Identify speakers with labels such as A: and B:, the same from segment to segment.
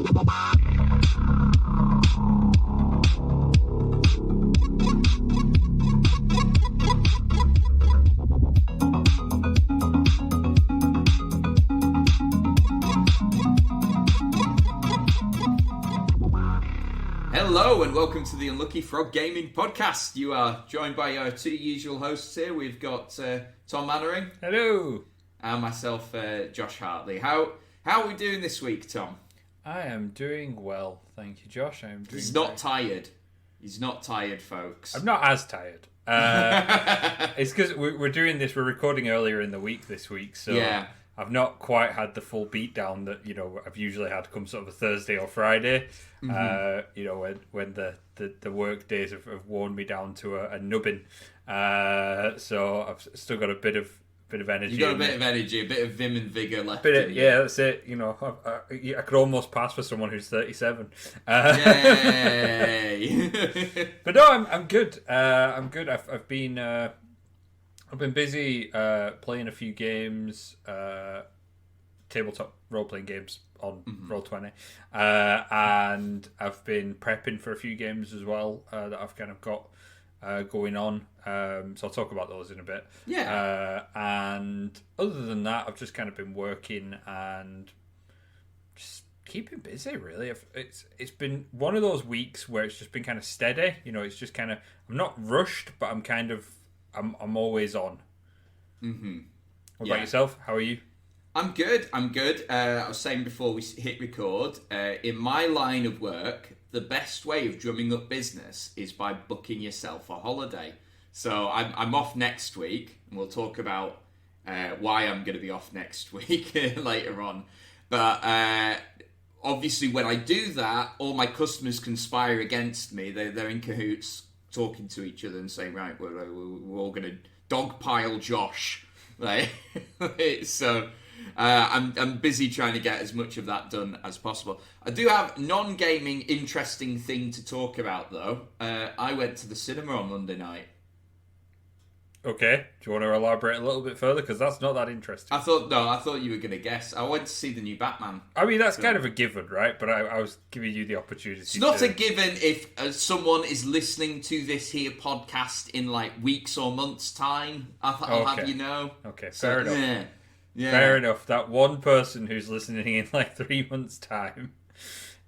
A: Hello and welcome to the Unlucky Frog Gaming Podcast. You are joined by our two usual hosts here. We've got Tom Mannering.
B: Hello.
A: And myself, Josh Hartley. How are we doing this week, Tom?
B: I am doing well, thank you, Josh.
A: He's not tired. He's not tired, folks.
B: I'm not as tired. It's because we're doing this. We're recording earlier in the week this week, so yeah. I've not quite had the full beat down that I've usually had come sort of a Thursday or Friday. Mm-hmm. When the work days have worn me down to a nubbin. So I've still got a bit of energy.
A: You got a bit of energy, a bit of vim and vigor left.
B: Yeah, that's it. I could almost pass for someone who's 37.
A: Yay!
B: But no, I'm good. I'm good. I've been busy playing a few games, tabletop role-playing games on Roll20, and I've been prepping for a few games as well that I've kind of got going on. So I'll talk about those in a bit.
A: Yeah.
B: And other than that, I've just kind of been working and just keeping busy, really. It's been one of those weeks where it's just been kind of steady. It's just kind of, I'm not rushed, but I'm always on.
A: Mm-hmm.
B: What about yourself? How are you?
A: I'm good. I was saying before we hit record, in my line of work, the best way of drumming up business is by booking yourself a holiday. So I'm off next week, and we'll talk about why I'm going to be off next week later on. But obviously when I do that, all my customers conspire against me. They're in cahoots, talking to each other and saying, right, we're all going to dogpile Josh. Right? So I'm busy trying to get as much of that done as possible. I do have non-gaming interesting thing to talk about, though. I went to the cinema on Monday night.
B: Okay. Do you want to elaborate a little bit further? Because that's not that interesting.
A: I thought you were going to guess. I went to see the new Batman.
B: I mean, that's kind of a given, right? But I was giving you the opportunity.
A: It's not a given if someone is listening to this here podcast in like weeks or months' time. I'll have you know.
B: Okay, fair enough.
A: Yeah.
B: Fair enough. That one person who's listening in like 3 months' time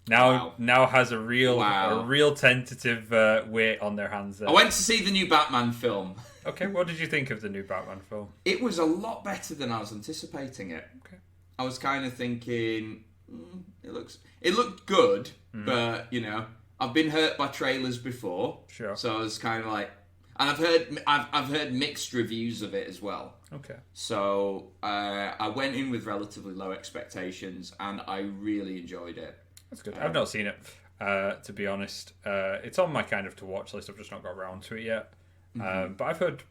B: now has a real tentative weight on their hands there.
A: I went to see the new Batman film.
B: Okay, what did you think of the new Batman film?
A: It was a lot better than I was anticipating it.
B: Okay.
A: I was kind of thinking, it looked good, but I've been hurt by trailers before.
B: Sure.
A: So I was kind of like, and I've heard mixed reviews of it as well.
B: Okay.
A: So I went in with relatively low expectations, and I really enjoyed it.
B: That's good. I've not seen it, to be honest. It's on my kind of to watch list. I've just not got around to it yet. But I've heard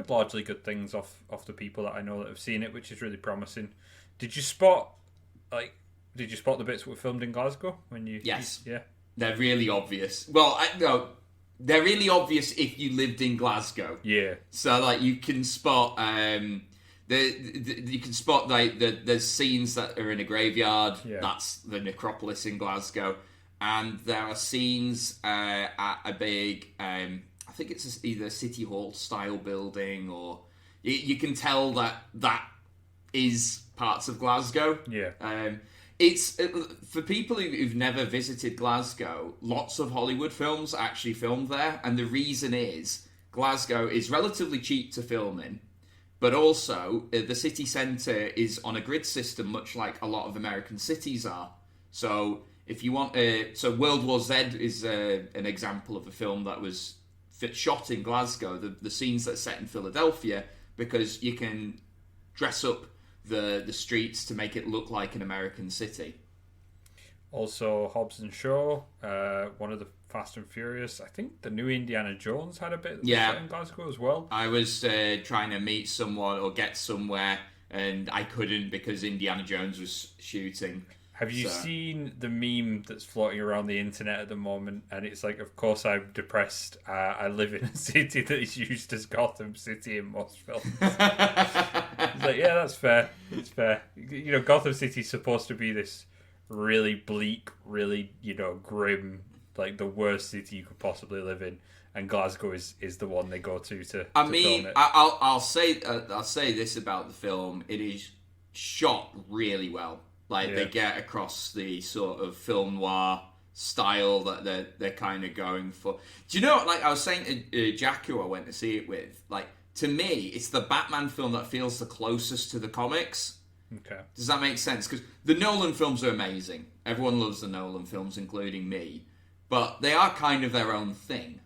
B: largely good things off the people that I know that have seen it, which is really promising. Did you spot the bits that were filmed in Glasgow when you?
A: Yes.
B: Yeah. They're
A: really obvious. Well, no, they're really obvious if you lived in Glasgow.
B: Yeah.
A: So like you can spot you can spot like there's scenes that are in a graveyard.
B: Yeah.
A: That's the necropolis in Glasgow, and there are scenes at a big. I think it's either a city hall style building, or you can tell that is parts of Glasgow.
B: Yeah.
A: It's for people who've never visited Glasgow. Lots of Hollywood films are actually filmed there, and the reason is Glasgow is relatively cheap to film in, but also the city centre is on a grid system, much like a lot of American cities are. So if you want, so World War Z is an example of a film that was shot in Glasgow. The scenes that are set in Philadelphia, because you can dress up the streets to make it look like an American city.
B: Also, Hobbs and Shaw, one of the Fast and Furious. I think the new Indiana Jones had a bit set in Glasgow as well.
A: I was trying to meet someone or get somewhere, and I couldn't because Indiana Jones was shooting.
B: Have you seen the meme that's floating around the internet at the moment? And it's like, of course I'm depressed. I live in a city that is used as Gotham City in most films. It's like, yeah, that's fair. It's fair. Gotham City's supposed to be this really bleak, really, grim, like the worst city you could possibly live in. And Glasgow is the one they go to film it.
A: I'll say this about the film: it is shot really well. Like they get across the sort of film noir style that they're kind of going for. Do you know? Like I was saying to Jack, who I went to see it with, like to me, it's the Batman film that feels the closest to the comics.
B: Okay.
A: Does that make sense? Because the Nolan films are amazing. Everyone loves the Nolan films, including me. But they are kind of their own thing.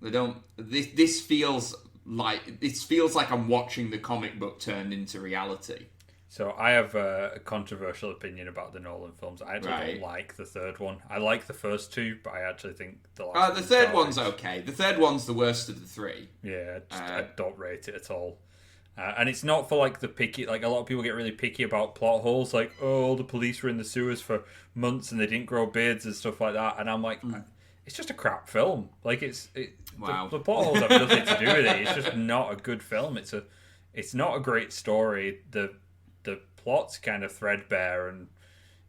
A: They don't. This feels like I'm watching the comic book turned into reality.
B: So I have a controversial opinion about the Nolan films. I actually don't like the third one. I like the first two, but I actually think the
A: third one's okay. The third one's the worst of the three.
B: Yeah, I don't rate it at all. And it's not for like the picky. Like a lot of people get really picky about plot holes. Like, oh, the police were in the sewers for months and they didn't grow beards and stuff like that. And I'm like. It's just a crap film. Like
A: wow.
B: The plot holes have nothing to do with it. It's just not a good film. It's not a great story. The plot's kind of threadbare and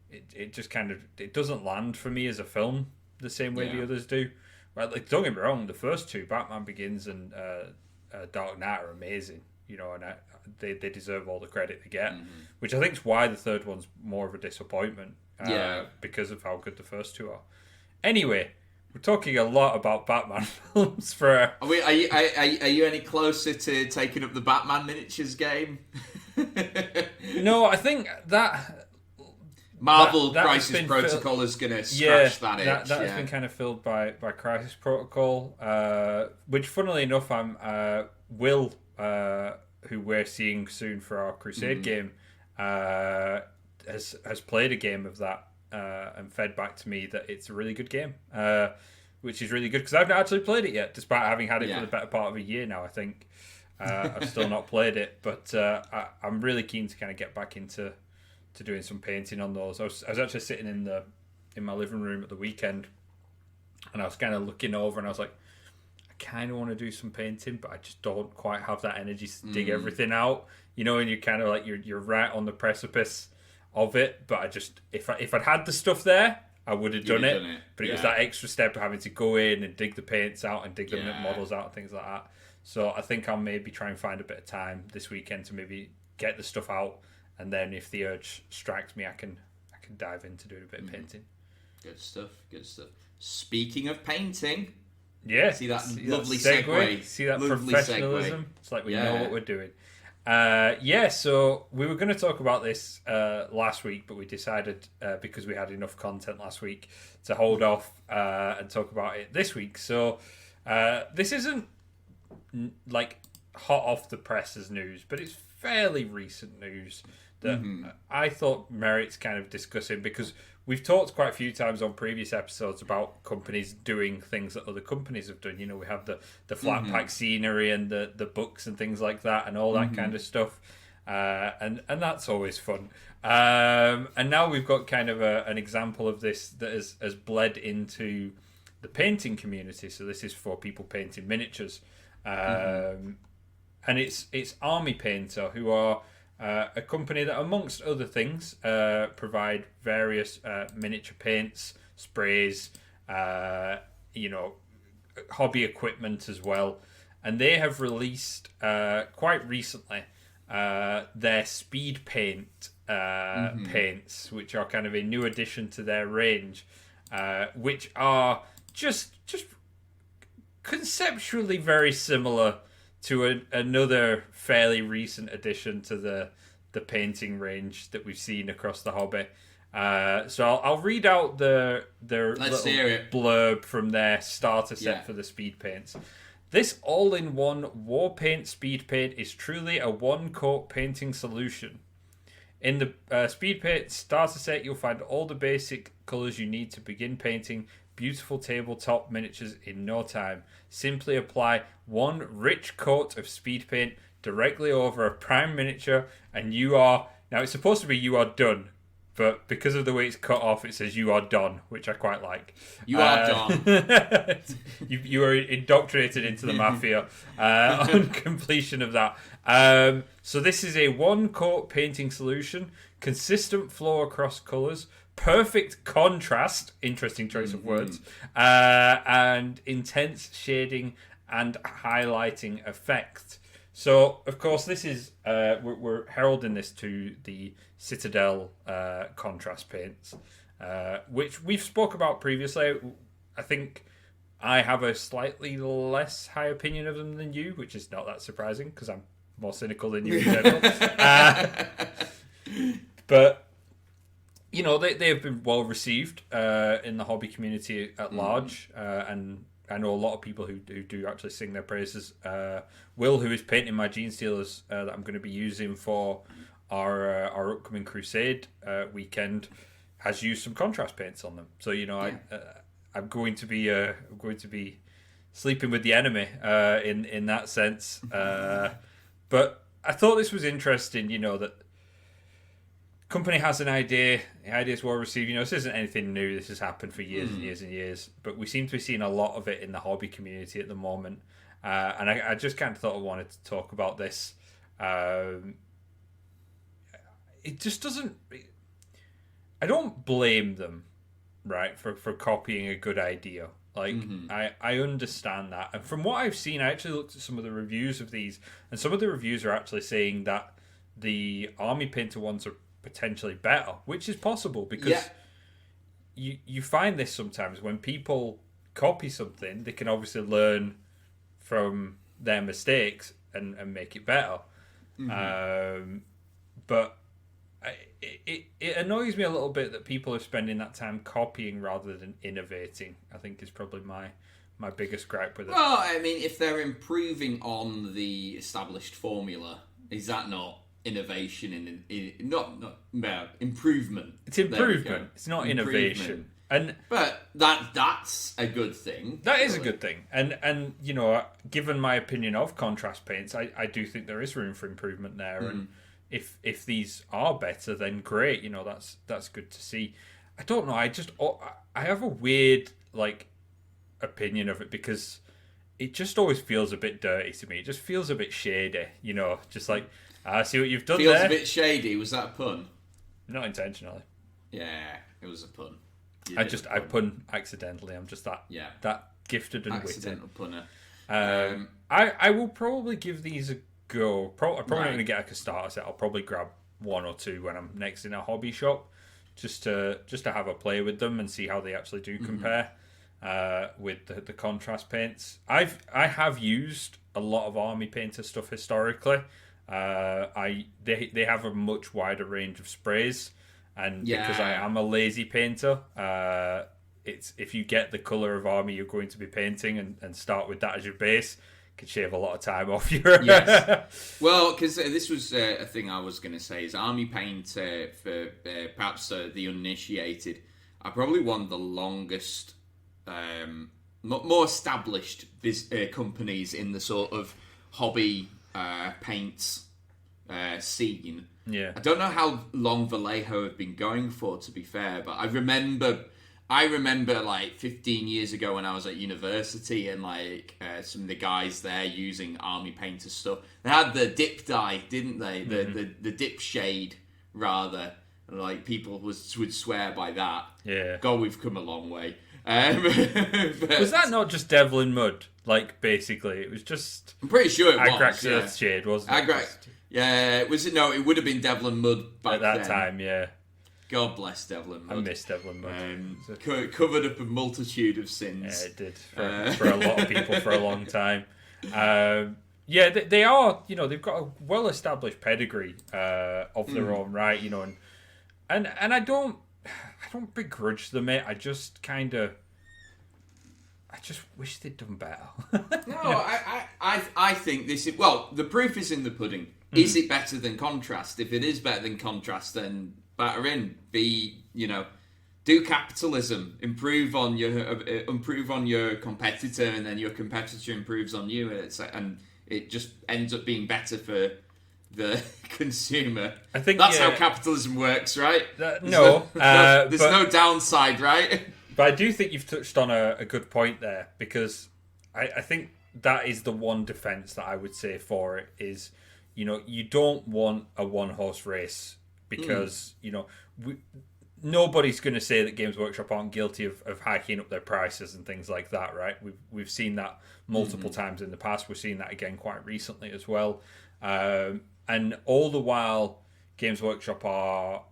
B: it just kind of it doesn't land for me as a film the same way the others do. Right? Like don't get me wrong, the first two, Batman Begins and Dark Knight, are amazing. And they deserve all the credit they get, which I think is why the third one's more of a disappointment. Because of how good the first two are. Anyway. We're talking a lot about Batman films for.
A: Are you any closer to taking up the Batman miniatures game?
B: No, I think that
A: Marvel Crisis Protocol is going to scratch that itch.
B: That has been kind of filled by Crisis Protocol, which, funnily enough, Will, who we're seeing soon for our Crusade game, has played a game of that. And fed back to me that it's a really good game, which is really good because I've not actually played it yet, despite having had it for the better part of a year now. I think I've still not played it, but I'm really keen to kind of get back into doing some painting on those. I was actually sitting in my living room at the weekend, and I was kind of looking over, and I was like, I kind of want to do some painting, but I just don't quite have that energy to dig everything out, and you're kind of like you're right on the precipice of it, but I just if I'd had the stuff there, I would have done it. But it was that extra step of having to go in and dig the paints out and dig the models out and things like that. So I think I'll maybe try and find a bit of time this weekend to maybe get the stuff out, and then if the urge strikes me, I can dive into doing a bit of painting.
A: Good stuff. Speaking of painting,
B: see
A: that lovely segue.
B: See that
A: lovely
B: professionalism.
A: Segue.
B: It's like we know what we're doing. So we were going to talk about this last week, but we decided because we had enough content last week to hold off and talk about it this week. So this isn't like hot off the press as news, but it's fairly recent news that I thought merits kind of discussing because we've talked quite a few times on previous episodes about companies doing things that other companies have done. We have the flat pack scenery and the books and things like that and all that kind of stuff. And that's always fun. And now we've got kind of an example of this that has bled into the painting community. So this is for people painting miniatures. And it's Army Painter, who are a company that, amongst other things, provide various miniature paints, sprays, hobby equipment as well. And they have released quite recently their speed paint paints, which are kind of a new addition to their range, which are just conceptually very similar to another fairly recent addition to the painting range that we've seen across the hobby. So I'll read out their little blurb from their starter set for the speed paints. This all-in-one war paint speed paint is truly a one-coat painting solution. In the speed paint starter set, you'll find all the basic colours you need to begin painting beautiful tabletop miniatures in no time. Simply apply one rich coat of speed paint directly over a prime miniature and you are... Now, it's supposed to be you are done, but because of the way it's cut off, it says you are done, which I quite like.
A: You are done.
B: You are indoctrinated into the mafia on completion of that. So this is a one-coat painting solution, consistent flow across colours, perfect contrast, interesting choice of words, and intense shading and highlighting effect. So, of course, this is we're heralding this to the Citadel contrast paints, which we've spoke about previously. I think I have a slightly less high opinion of them than you, which is not that surprising because I'm more cynical than you in general. But you know, they have been well received in the hobby community at large, and I know a lot of people who do actually sing their praises. Will, who is painting my Gene Stealers that I'm going to be using for our upcoming Crusade weekend, has used some contrast paints on them. So you know, I'm going to be sleeping with the enemy in that sense. But I thought this was interesting. You know, that company has an idea, the idea is well received. You know, this isn't anything new. This has happened for years and years and years. But we seem to be seeing a lot of it in the hobby community at the moment. And I just kind of thought I wanted to talk about this. It just doesn't... I don't blame them, right, for copying a good idea. Like, I understand that. And from what I've seen, I actually looked at some of the reviews of these, and some of the reviews are actually saying that the Army Painter ones are potentially better, which is possible because you find this sometimes when people copy something, they can obviously learn from their mistakes and make it better. But it annoys me a little bit that people are spending that time copying rather than innovating. I think is probably my biggest gripe with it.
A: Well, I mean, if they're improving on the established formula, is that not innovation not improvement?
B: It's improvement. It's not innovation.
A: But that's a good thing.
B: That is a good thing. And you know, given my opinion of contrast paints, I do think there is room for improvement there. And if these are better, then great. You know, that's good to see. I don't know. I have a weird opinion of it because it just always feels a bit dirty to me. It just feels a bit shady. You know, just like. I see what you've done
A: Feels
B: there.
A: a bit shady. Was that a pun?
B: Not intentionally.
A: Yeah, it was a pun.
B: I pun accidentally. I'm just that gifted and
A: accidental
B: witty.
A: Punner.
B: I will probably give these a go. I'm probably not going to get a starter set. I'll probably grab one or two when I'm next in a hobby shop, just to have a play with them and see how they actually do compare with the contrast paints. I have used a lot of Army Painter stuff historically. They have a much wider range of sprays, and because I am a lazy painter, it's if you get the colour of army you're going to be painting and start with that as your base, could shave a lot of time off your.
A: Yes. Well, because this was a thing I was going to say is Army Paint for perhaps the uninitiated are probably one of the longest, more established companies in the sort of hobby paints scene.
B: Yeah.
A: I don't know how long Vallejo have been going for, to be fair, but I remember like 15 years ago when I was at university and some of the guys there using Army Painter stuff. They had the dip dye, didn't they? The dip shade, rather. Like, people would swear by that.
B: Yeah.
A: God, we've come a long way.
B: Was that not just Devlin Mud? Like, basically, it was just...
A: I'm pretty sure it was.
B: Agrax Earth Shade, wasn't it?
A: Yeah, was it? No, it would have been Devlin Mud back then.
B: At that time, yeah.
A: God bless Devlin Mud.
B: I miss Devlin Mud.
A: Covered up a multitude of sins.
B: Yeah, it did for a lot of people for a long time. Yeah, they are. You know, they've got a well-established pedigree of their own right. You know, and I don't begrudge them it. I just wish they'd done better.
A: No, I think this is... Well, the proof is in the pudding. Is it better than Contrast? If it is better than Contrast, then batter in. Do capitalism. Improve on your competitor, and then your competitor improves on you, and it just ends up being better for the consumer.
B: I think
A: that's how capitalism works, right?
B: There's
A: no downside, right?
B: But I do think you've touched on a good point there, because I think that is the one defense that I would say for it is, you don't want a one-horse race because, nobody's going to say that Games Workshop aren't guilty of hiking up their prices and things like that, right? We've seen that multiple times in the past. We're seeing that again quite recently as well. And all the while, Games Workshop are,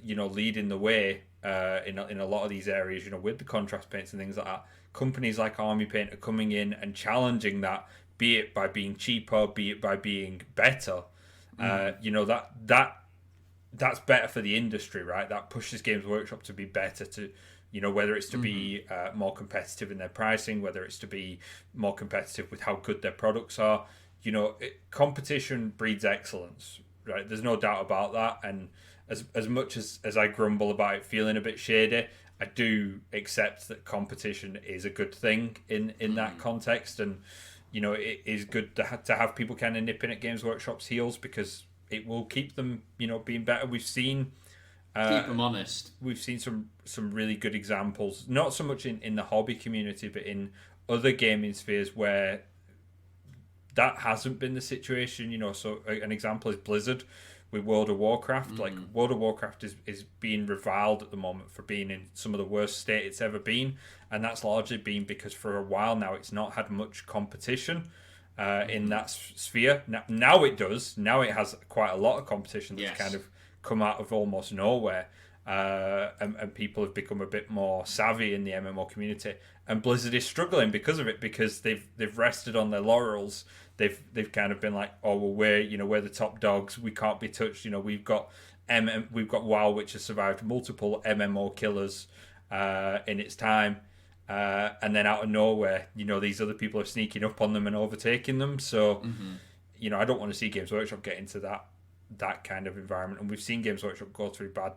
B: leading the way in a lot of these areas, with the contrast paints and things like that. Companies like Army Paint are coming in and challenging that, be it by being cheaper, be it by being better. That's better for the industry, right? That pushes Games Workshop to be better, to whether it's to be more competitive in their pricing, whether it's to be more competitive with how good their products are. Competition breeds excellence, right? There's no doubt about that. And as much as I grumble about it feeling a bit shady, I do accept that competition is a good thing in that context. And it is good to have people kind of nipping at Games Workshop's heels, because it will keep them, being better. We've seen
A: keep them honest.
B: We've seen some really good examples, not so much in the hobby community, but in other gaming spheres where that hasn't been the situation. So an example is Blizzard with World of Warcraft. Like, World of Warcraft is being reviled at the moment for being in some of the worst state it's ever been, and that's largely been because for a while now it's not had much competition in that sphere. Now it does. Now it has quite a lot of competition that's kind of come out of almost nowhere, and people have become a bit more savvy in the MMO community. And Blizzard is struggling because of it, because they've rested on their laurels. They've kind of been like, oh well, we're the top dogs. We can't be touched. We've got WoW, which has survived multiple MMO killers in its time. And then out of nowhere, these other people are sneaking up on them and overtaking them. So, I don't want to see Games Workshop get into that kind of environment. And we've seen Games Workshop go through bad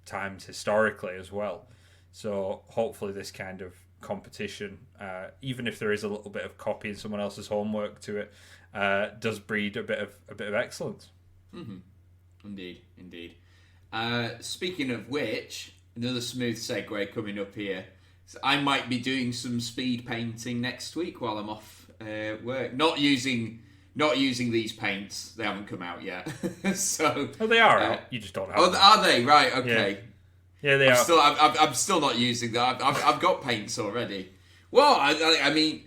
B: times historically as well. So hopefully this kind of competition, even if there is a little bit of copying someone else's homework to it, does breed a bit of excellence.
A: Indeed. Speaking of which, another smooth segue coming up here. So I might be doing some speed painting next week while I'm off work. Not using these paints. They haven't come out yet. So
B: they are out. You just don't have them.
A: Are they? Right. Okay.
B: Yeah, they are.
A: I'm still not using that. I've got paints already. Well, I mean,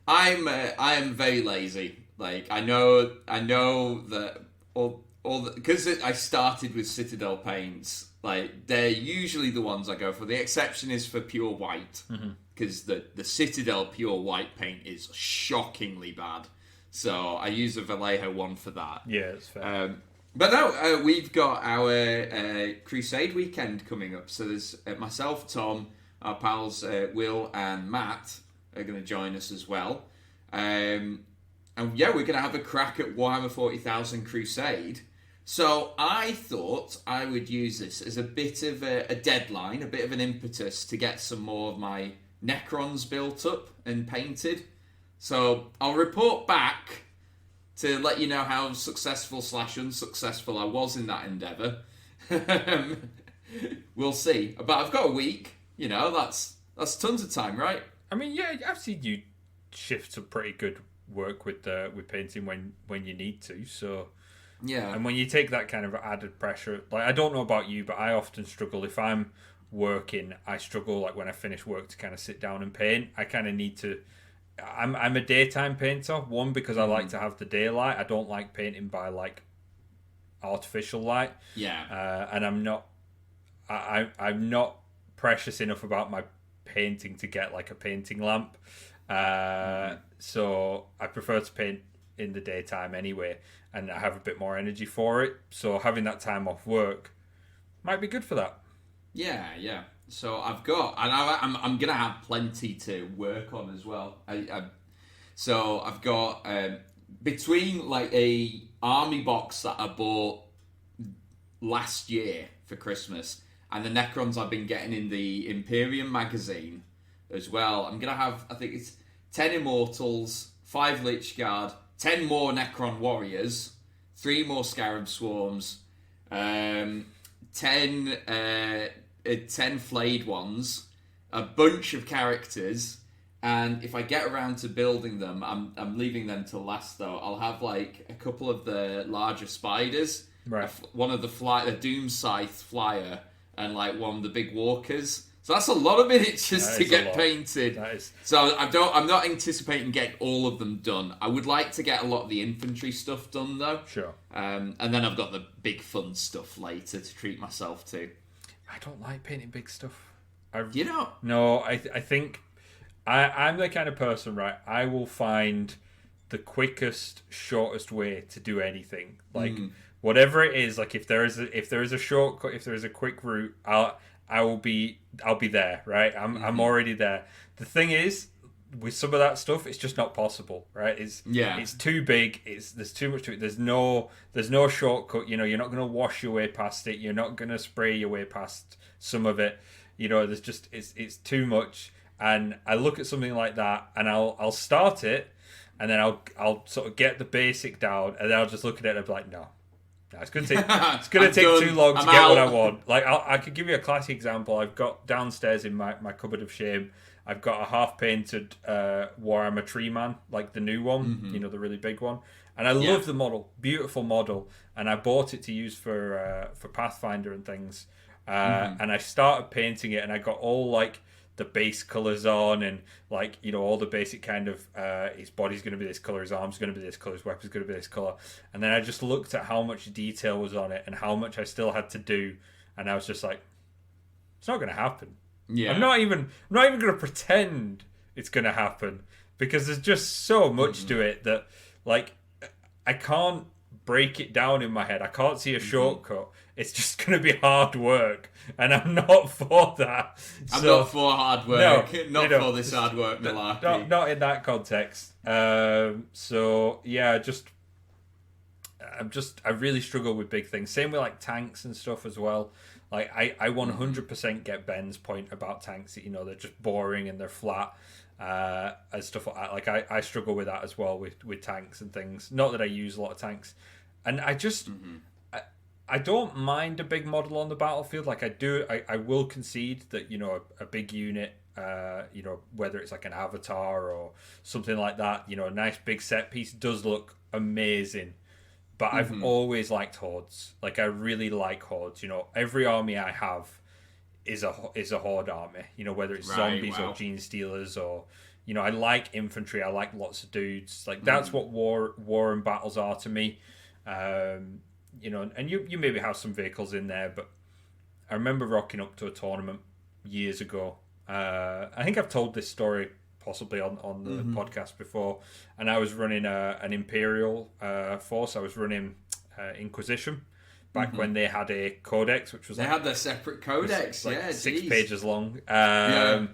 A: I am very lazy. Like, I know that all because I started with Citadel paints. Like, they're usually the ones I go for. The exception is for pure white, because the Citadel pure white paint is shockingly bad. So I use a Vallejo one for that.
B: Yeah, that's fair.
A: But no, we've got our Crusade weekend coming up. So there's myself, Tom, our pals Will and Matt are going to join us as well. And yeah, we're going to have a crack at Warhammer 40,000 Crusade. So I thought I would use this as a bit of a deadline, a bit of an impetus to get some more of my Necrons built up and painted. So I'll report back to let you know how successful / unsuccessful I was in that endeavour. We'll see. But I've got a week. That's tons of time, right?
B: I mean, yeah, I've seen you shift some pretty good work with painting when you need to. So
A: yeah,
B: and when you take that kind of added pressure, like, I don't know about you, but I often struggle if I'm working. I struggle, like, when I finish work, to kind of sit down and paint. I kind of need to. I'm a daytime painter. One, because I like to have the daylight. I don't like painting by, like, artificial light.
A: Yeah.
B: And I'm not. I'm not precious enough about my painting to get, like, a painting lamp. So I prefer to paint in the daytime anyway, and I have a bit more energy for it. So having that time off work might be good for that.
A: Yeah. So I've got, and I'm gonna have plenty to work on as well. So I've got between, like, a army box that I bought last year for Christmas and the Necrons I've been getting in the Imperium magazine as well. I'm gonna have, I think it's 10 Immortals, 5 Lichguard, 10 more Necron Warriors, 3 more Scarab Swarms, 10 flayed ones, a bunch of characters, and if I get around to building them, I'm leaving them till last though. I'll have, like, a couple of the larger spiders,
B: right?
A: One of the Doom Scythe flyer, and like one of the big walkers. So that's a lot of miniatures to get painted. So I'm not anticipating getting all of them done. I would like to get a lot of the infantry stuff done though.
B: Sure.
A: And then I've got the big fun stuff later to treat myself to.
B: I don't like painting big stuff.
A: You know?
B: No, I think I'm the kind of person, right? I will find the quickest, shortest way to do anything. Like whatever it is. Like if there is a shortcut, if there is a quick route, I'll be there, right? I'm already there. The thing is, with some of that stuff, it's just not possible, right? It's too big. There's too much to it. There's no shortcut. You know, you're not going to wash your way past it. You're not going to spray your way past some of it. You know, there's just it's too much. And I look at something like that, and I'll start it, and then I'll sort of get the basic down, and then I'll just look at it and I'll be like, no, it's going to take too long to get what I want. Like I could give you a classic example. I've got downstairs in my cupboard of shame, I've got a half painted Warhammer Tree Man, like the new one, you know, the really big one. And I love the model, beautiful model. And I bought it to use for Pathfinder and things. And I started painting it, and I got all like the base colors on, and like, you know, all the basic kind of his body's going to be this color, his arms going to be this color, his weapon's going to be this color. And then I just looked at how much detail was on it and how much I still had to do, and I was just like, it's not going to happen. I'm not even going to pretend it's going to happen, because there's just so much to it that like I can't break it down in my head. I can't see a shortcut. It's just going to be hard work, and I'm not for that.
A: I'm not for hard work. No, not for this hard work malarkey.
B: Not in that context. So yeah, I really struggle with big things. Same with like tanks and stuff as well. Like I 100% get Ben's point about tanks. You know, they're just boring and they're flat. And stuff like that. Like I struggle with that as well with tanks and things. Not that I use a lot of tanks, and I just I don't mind a big model on the battlefield. Like I will concede that, you know, a big unit, you know, whether it's like an avatar or something like that, you know, a nice big set piece does look amazing. But I've always liked hordes. Like I really like hordes. You know, every army I have is a horde army. You know, whether it's zombies or gene stealers, or, you know, I like infantry. I like lots of dudes. Like that's what war and battles are to me. You know, and you maybe have some vehicles in there, but I remember rocking up to a tournament years ago. I think I've told this story possibly on the podcast before, and I was running an Imperial force. I was running Inquisition back when they had a codex, which was
A: they had their separate codex,
B: like 6
A: geez.
B: pages long. And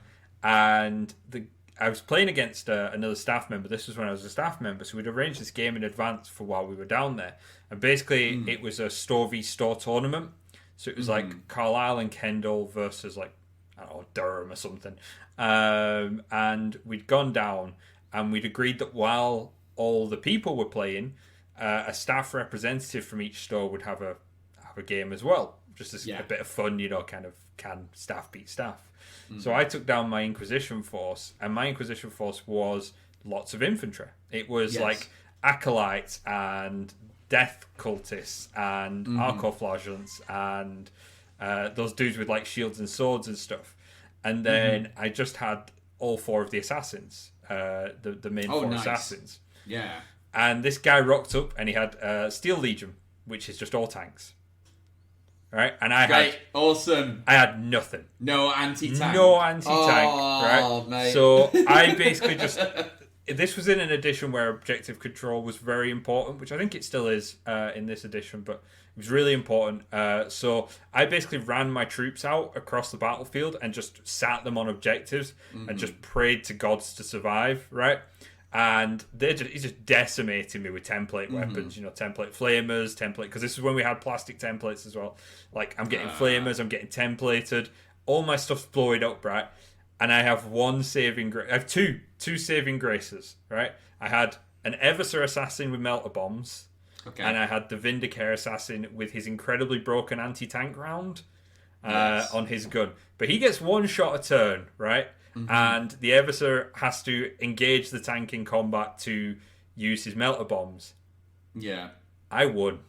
B: I was playing against another staff member. This was when I was a staff member, so we'd arranged this game in advance for while we were down there. And basically, it was a store v store tournament. So it was like Carlisle and Kendall versus like, I don't know, Durham or something. And we'd gone down, and we'd agreed that while all the people were playing, a staff representative from each store would have a game as well. Just as a bit of fun, you know, kind of can staff beat staff. So I took down my Inquisition force, and my Inquisition force was lots of infantry. It was like acolytes and death cultists and arcoflagellants and those dudes with like shields and swords and stuff. And then I just had all 4 of the assassins, the main 4 assassins.
A: Yeah.
B: And this guy rocked up, and he had Steel Legion, which is just all tanks. Right, and I had nothing.
A: No anti-tank.
B: Right.
A: Mate.
B: So I basically just. This was in an edition where objective control was very important, which I think it still is in this edition, but it was really important. So I basically ran my troops out across the battlefield and just sat them on objectives and just prayed to gods to survive. Right. And he's just decimating me with template weapons, you know, template flamers, because this is when we had plastic templates as well. Like, I'm getting flamers, I'm getting templated, all my stuff's blowing up, right? And I have one saving grace. I have two saving graces, right? I had an Eversor assassin with melter bombs, and I had the Vindicare assassin with his incredibly broken anti-tank round on his gun. But he gets one shot a turn, right? And the Eversor has to engage the tank in combat to use his melter bombs.
A: Yeah.
B: I won.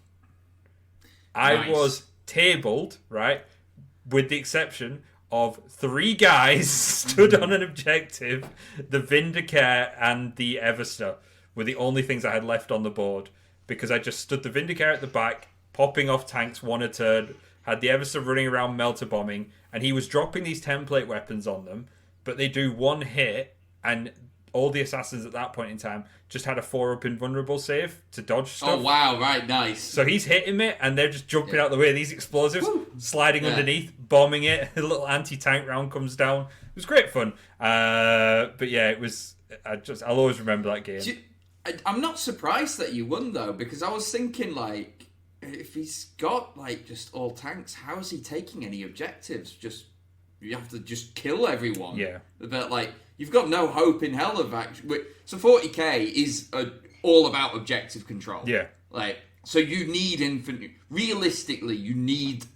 B: I was tabled, right, with the exception of 3 guys stood on an objective. The Vindicare and the Everster were the only things I had left on the board, because I just stood the Vindicare at the back, popping off tanks one a turn, had the Everster running around melter bombing, and he was dropping these template weapons on them, but they do 1 hit, and all the assassins at that point in time just had a 4-up invulnerable save to dodge stuff.
A: Oh, wow, right, nice.
B: So he's hitting it, and they're just jumping out the way of these explosives, sliding underneath, bombing it. A little anti-tank round comes down. It was great fun. But yeah, it was... I'll always remember that game.
A: I'm not surprised that you won, though, because I was thinking, like, if he's got, like, just all tanks, how is he taking any objectives? You have to just kill everyone.
B: Yeah.
A: But, like, you've got no hope in hell of actually... So 40k is all about objective control.
B: Yeah.
A: Like, so you need infantry. Realistically, you need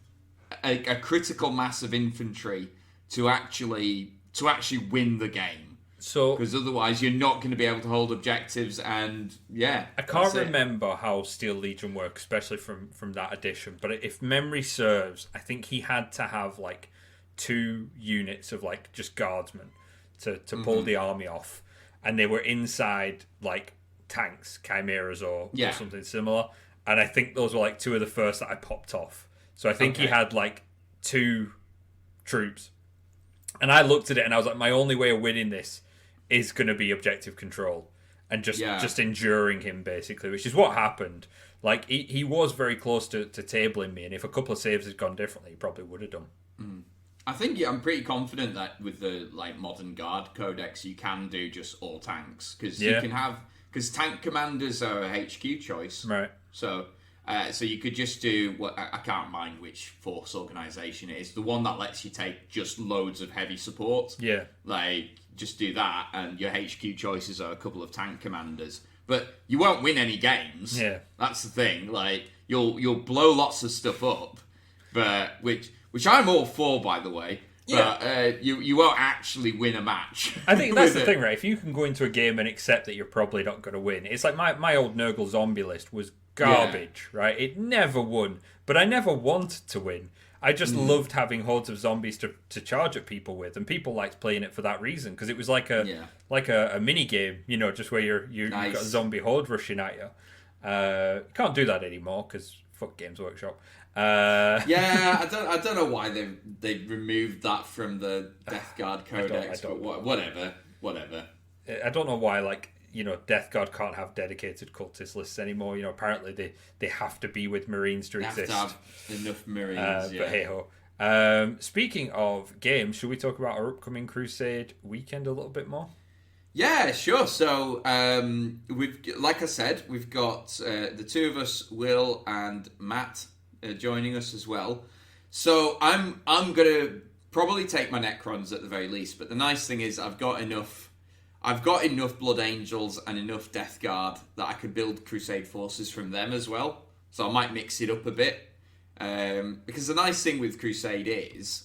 A: a critical mass of infantry to actually win the game.
B: So,
A: because otherwise you're not going to be able to hold objectives, and yeah.
B: I can't remember how Steel Legion works, especially from that edition, but if memory serves, I think he had to have like 2 units of like just guardsmen to pull the army off, and they were inside like tanks, chimeras or something similar, and I think those were like 2 of the first that I popped off. So I think he had like 2 troops, and I looked at it and I was like, my only way of winning this is going to be objective control and just enduring him, basically, which is what happened. Like, he was very close to tabling me, and if a couple of saves had gone differently, he probably would have done.
A: I think I'm pretty confident that with the like modern guard codex, you can do just all tanks, because you can have, because tank commanders are a HQ choice,
B: right?
A: So you could just do what I can't mind which force organization it is, the one that lets you take just loads of heavy support.
B: Yeah,
A: like just do that, and your HQ choices are a couple of tank commanders. But you won't win any games.
B: Yeah,
A: that's the thing. Like you'll blow lots of stuff up, but which I'm all for, by the way. But you won't actually win a match.
B: I think that's the thing, right? If you can go into a game and accept that you're probably not going to win, it's like my old Nurgle zombie list was garbage, right? It never won, but I never wanted to win. I just loved having hordes of zombies to charge at people with, and people liked playing it for that reason, because it was like a mini game, just where you've got a zombie horde rushing at you. You can't do that anymore because fuck Games Workshop.
A: I don't know why they removed that from the Death Guard codex, but whatever.
B: I don't know why Death Guard can't have dedicated cultist lists anymore. Apparently they have to be with Marines to exist.
A: Have to have enough Marines.
B: But hey ho. Speaking of games, should we talk about our upcoming Crusade weekend a little bit more? Yeah, sure. So like I said, we've got the 2 of us, Will and Matt, joining us as well. So I'm gonna probably take my Necrons at the very least. But the nice thing is I've got enough Blood Angels and enough Death Guard that I could build Crusade forces from them as well. So I might mix it up a bit. Because the nice thing with Crusade is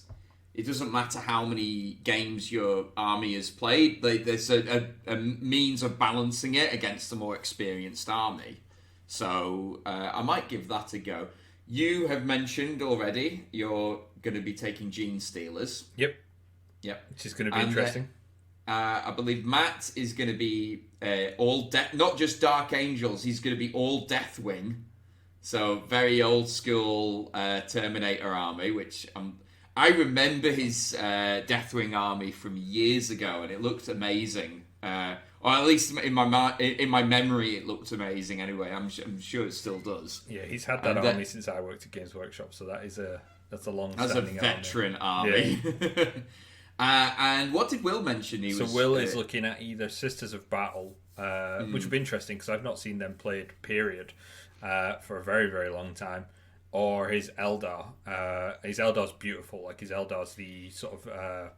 B: it doesn't matter how many games your army has played. There's a means of balancing it against a more experienced army. So I might give that a go. You have mentioned already you're going to be taking Gene Stealers. Yep. Which is going to be interesting.
A: I believe Matt is going to be all not just Dark Angels. He's going to be all Deathwing. So very old school Terminator army, which I remember his Deathwing army from years ago, and it looked amazing. Or at least in my memory, it looked amazing. Anyway, I'm sure it still does.
B: Yeah, he's had that army since I worked at Games Workshop, so that's a long-standing
A: army. That's a veteran army. Yeah. And what did Will mention?
B: Will is looking at either Sisters of Battle, which would be interesting because I've not seen them played, period, for a very, very long time, or his Eldar. His Eldar's beautiful. Like, his Eldar's the sort of...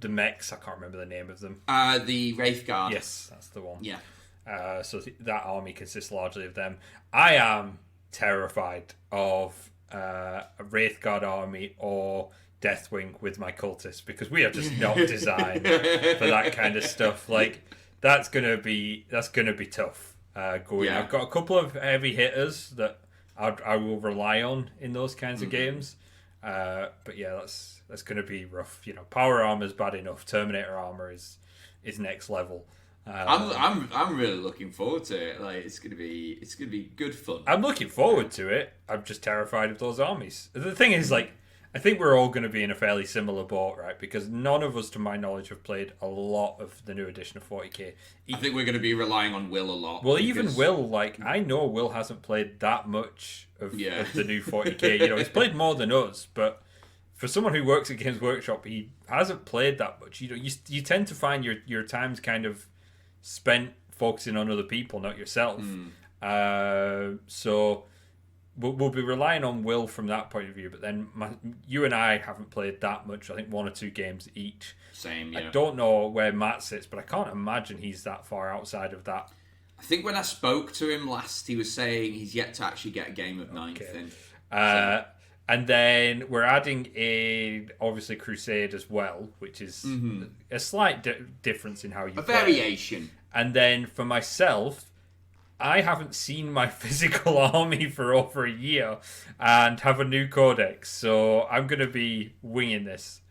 B: The mechs, I can't remember the name of them.
A: The Wraith Guard.
B: Yes, that's the one.
A: Yeah.
B: So that army consists largely of them. I am terrified of a Wraith Guard army or Deathwing with my cultists, because we are just not designed for that kind of stuff. Like, that's gonna be tough going. Yeah. I've got a couple of heavy hitters that I will rely on in those kinds of games. But yeah, that's going to be rough. You know, power armor's bad enough. Terminator armor is next level.
A: I'm really looking forward to it. Like it's gonna be good fun.
B: I'm looking forward to it. I'm just terrified of those armies. The thing is, like, I think we're all going to be in a fairly similar boat, right? Because none of us, to my knowledge, have played a lot of the new edition of 40k.
A: I think we're going to be relying on Will a lot.
B: Well, even Will, like, I know Will hasn't played that much of the new 40k. You know, he's played more than us, but for someone who works at Games Workshop, he hasn't played that much. You know, you tend to find your time's kind of spent focusing on other people, not yourself. So we'll be relying on Will from that point of view. But then you and I haven't played that much. I think 1 or 2 games each.
A: Same, yeah.
B: I don't know where Matt sits, but I can't imagine he's that far outside of that.
A: I think when I spoke to him last, he was saying he's yet to actually get a game of 9th in.
B: And then we're adding in, obviously, Crusade as well, which is a slight difference in how you play.
A: Variation.
B: And then for myself, I haven't seen my physical army for over a year and have a new codex, so I'm going to be winging this.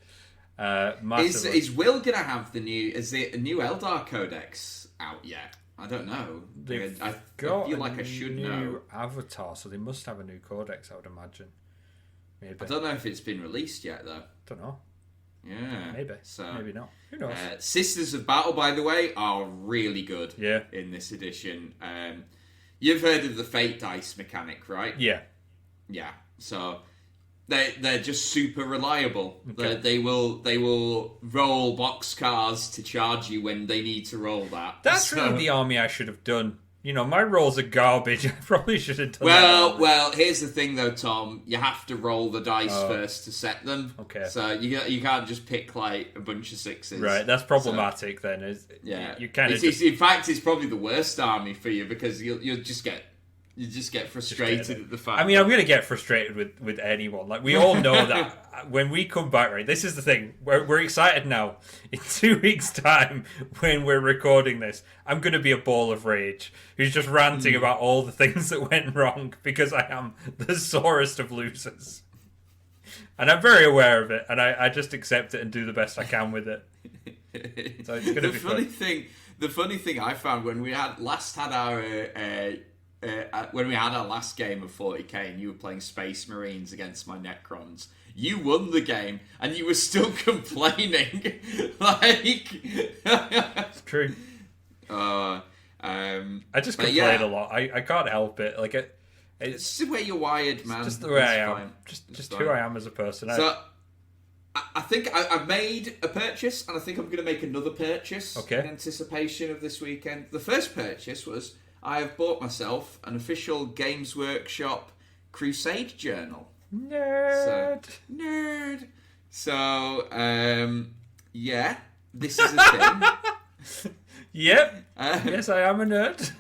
A: Is Will going to have a new Eldar codex out yet? I don't know. I feel like I should know.
B: Avatar, so they must have a new codex, I would imagine. Maybe.
A: I don't know if it's been released yet, though.
B: Don't know.
A: Yeah.
B: Maybe.
A: So,
B: maybe not. Who knows?
A: Sisters of Battle, by the way, are really good in this edition. You've heard of the Fate Dice mechanic, right?
B: Yeah.
A: Yeah. So they're just super reliable.
B: Okay.
A: They will roll boxcars to charge you when they need to roll that.
B: That's really the army I should have done. You know, my rolls are garbage. I probably should have done that.
A: Well, here's the thing, though, Tom. You have to roll the dice first to set them.
B: Okay.
A: So you can't just pick, like, a bunch of 6s.
B: Right, that's problematic, then.
A: Yeah.
B: You kind of
A: in fact, it's probably the worst army for you, because you'll just get frustrated at the fact.
B: I mean, I'm going to get frustrated with anyone. Like, we all know that when we come back, right, this is the thing. We're excited now. In 2 weeks' time, when we're recording this, I'm going to be a ball of rage who's just ranting about all the things that went wrong, because I am the sorest of losers. And I'm very aware of it, and I just accept it and do the best I can with it. So it's going to be fun.
A: The funny thing I found when we had our when we had our last game of 40k and you were playing Space Marines against my Necrons, you won the game and you were still complaining.
B: It's true. I just complain a lot. I can't help it. Like
A: it's just the way you're wired, man.
B: Just the way I am. Just who I am as a person.
A: So I think I've made a purchase, and I think I'm going to make another purchase in anticipation of this weekend. The first purchase was I have bought myself an official Games Workshop Crusade journal.
B: Nerd.
A: So, yeah, this is a thing.
B: Yep. Yes, I am a nerd.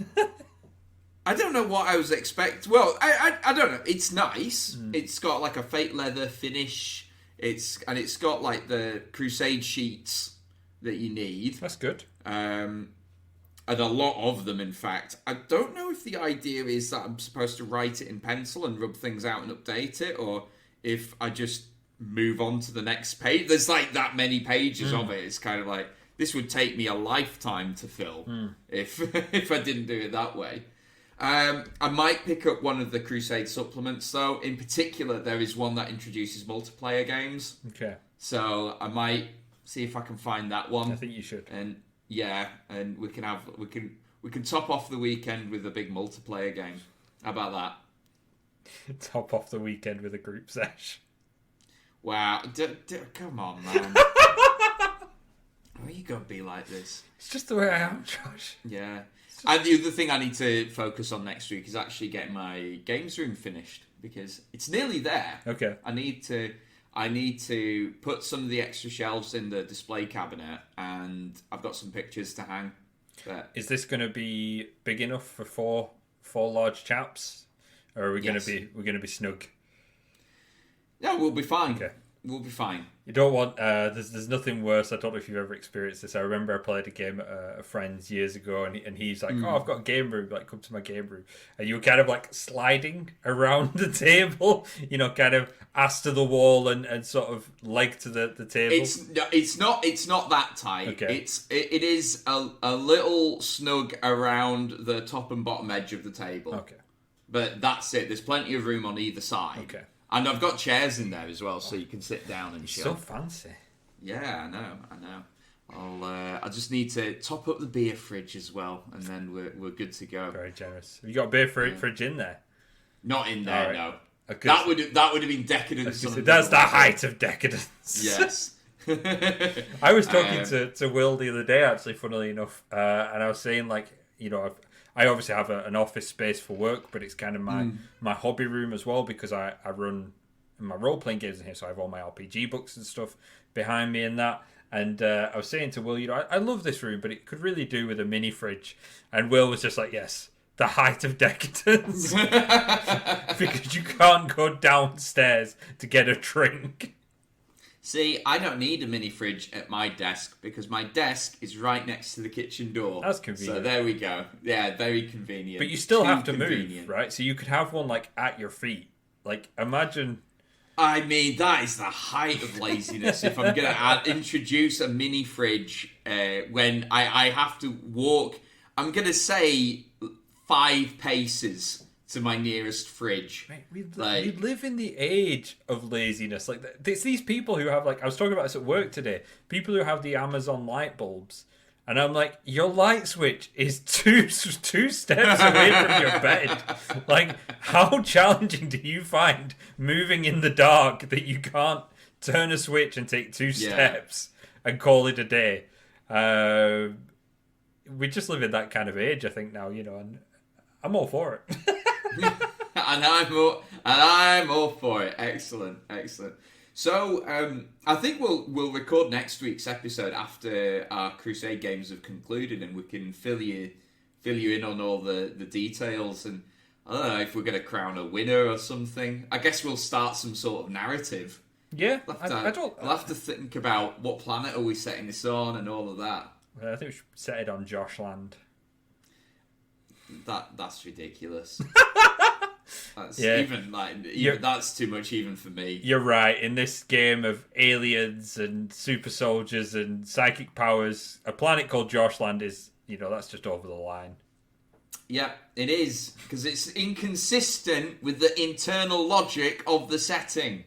A: I don't know what I was expecting. Well, I don't know. It's nice. It's got like a fake leather finish. It's got like the Crusade sheets that you need.
B: That's good.
A: And a lot of them, in fact. I don't know if the idea is that I'm supposed to write it in pencil and rub things out and update it, or if I just move on to the next page. There's like that many pages of it. It's kind of like, this would take me a lifetime to fill if I didn't do it that way. I might pick up one of the Crusade supplements, though. In particular, there is one that introduces multiplayer games.
B: Okay.
A: So I might see if I can find that one.
B: I think you should.
A: And yeah, and we can top off the weekend with a big multiplayer game. How about that?
B: Top off the weekend with a group sesh.
A: Wow, come on, man. Why are you gonna be like this?
B: It's just the way I am, Josh.
A: Yeah. And the other thing I need to focus on next week is actually getting my games room finished, because it's nearly there.
B: Okay.
A: I need to put some of the extra shelves in the display cabinet, and I've got some pictures to hang. But
B: is this going to be big enough for four large chaps, or are we going to be snug?
A: Yeah, we'll be fine.
B: Okay.
A: We'll be fine.
B: You don't want. There's nothing worse. I don't know if you've ever experienced this. I remember I played a game at a friend's years ago, and he's like, "Oh, I've got a game room. Like, come to my game room." And you were kind of like sliding around the table, kind of ass to the wall and sort of leg to the table.
A: It's not that tight.
B: Okay.
A: It is a little snug around the top and bottom edge of the table.
B: Okay.
A: But that's it. There's plenty of room on either side.
B: Okay.
A: And I've got chairs in there as well, so you can sit down and chill.
B: So fancy.
A: Yeah, I know. I just need to top up the beer fridge as well, and then we're good to go.
B: Very generous. Have you got a beer fridge in there?
A: Not in there,
B: right.
A: no.
B: Okay.
A: That would have been decadence.
B: That's the height of decadence.
A: Yes.
B: I was talking to Will the other day, actually, funnily enough, and I was saying, I obviously have an office space for work, but it's kind of my hobby room as well, because I run my role-playing games in here, so I have all my RPG books and stuff behind me and that. And I was saying to Will, I love this room, but it could really do with a mini fridge. And Will was just like, yes, the height of decadence. Because you can't go downstairs to get a drink.
A: See, I don't need a mini fridge at my desk because my desk is right next to the kitchen door.
B: That's convenient.
A: So there we go. Yeah, very convenient.
B: But you still have to move, right? So you could have one at your feet. Imagine.
A: I mean, that is the height of laziness. If I'm going to introduce a mini fridge when I have to walk, I'm going to say 5 paces to my nearest fridge.
B: Mate, we live in the age of laziness. It's these people who have I was talking about this at work today. People who have the Amazon light bulbs, and I'm like, your light switch is two steps away from your bed. How challenging do you find moving in the dark that you can't turn a switch and take 2 steps and call it a day? We just live in that kind of age, I think now, and I'm all for it.
A: and I'm all for it. Excellent. So I think we'll record next week's episode after our Crusade games have concluded, and we can fill you in on all the details. And I don't know if we're going to crown a winner or something. I guess we'll start some sort of narrative.
B: Yeah,
A: I'll have to think about what planet are we setting this on and all of that.
B: I think we should set it on Joshland.
A: That's ridiculous. That's that's too much even for me.
B: You're right. In this game of aliens and super soldiers and psychic powers, a planet called Joshland is, that's just over the line.
A: Yeah, it is, because it's inconsistent with the internal logic of the setting.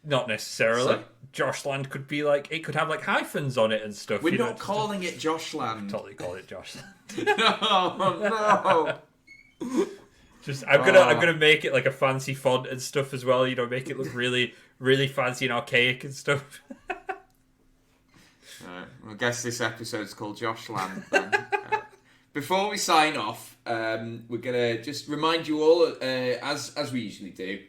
B: Not necessarily. Joshland could be it could have hyphens on it and stuff.
A: We're not calling it Joshland.
B: Totally call it Joshland.
A: No.
B: I'm gonna make it a fancy font and stuff as well. Make it look really, really fancy and archaic and stuff.
A: I guess this episode's called Joshland then. Before we sign off, we're gonna just remind you all, as we usually do.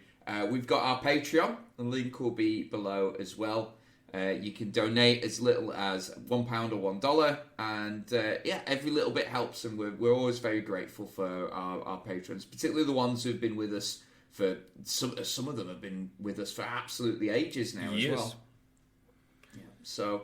A: We've got our Patreon. The link will be below as well. You can donate as little as £1 or $1, and every little bit helps, and we're always very grateful for our patrons, particularly the ones who've been with us for some of them have been with us for absolutely ages now as well. Yeah. So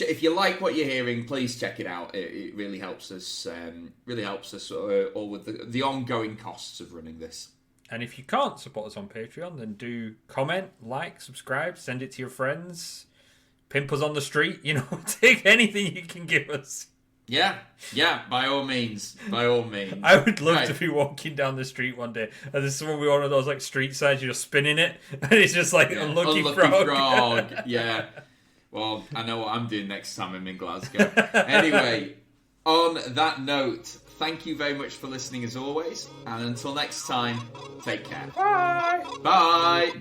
A: if you like what you're hearing, please check it out. It really helps us. All with the ongoing costs of running this.
B: And if you can't support us on Patreon, then do comment, subscribe, send it to your friends, pimp us on the street, take anything you can give us.
A: Yeah, by all means.
B: I would love to be walking down the street one day and there's someone with one of those street signs, you're spinning it, and it's just unlucky frog.
A: Yeah. Well, I know what I'm doing next time I'm in Glasgow. Anyway, on that note, thank you very much for listening as always, and until next time, take care.
B: Bye.
A: Bye.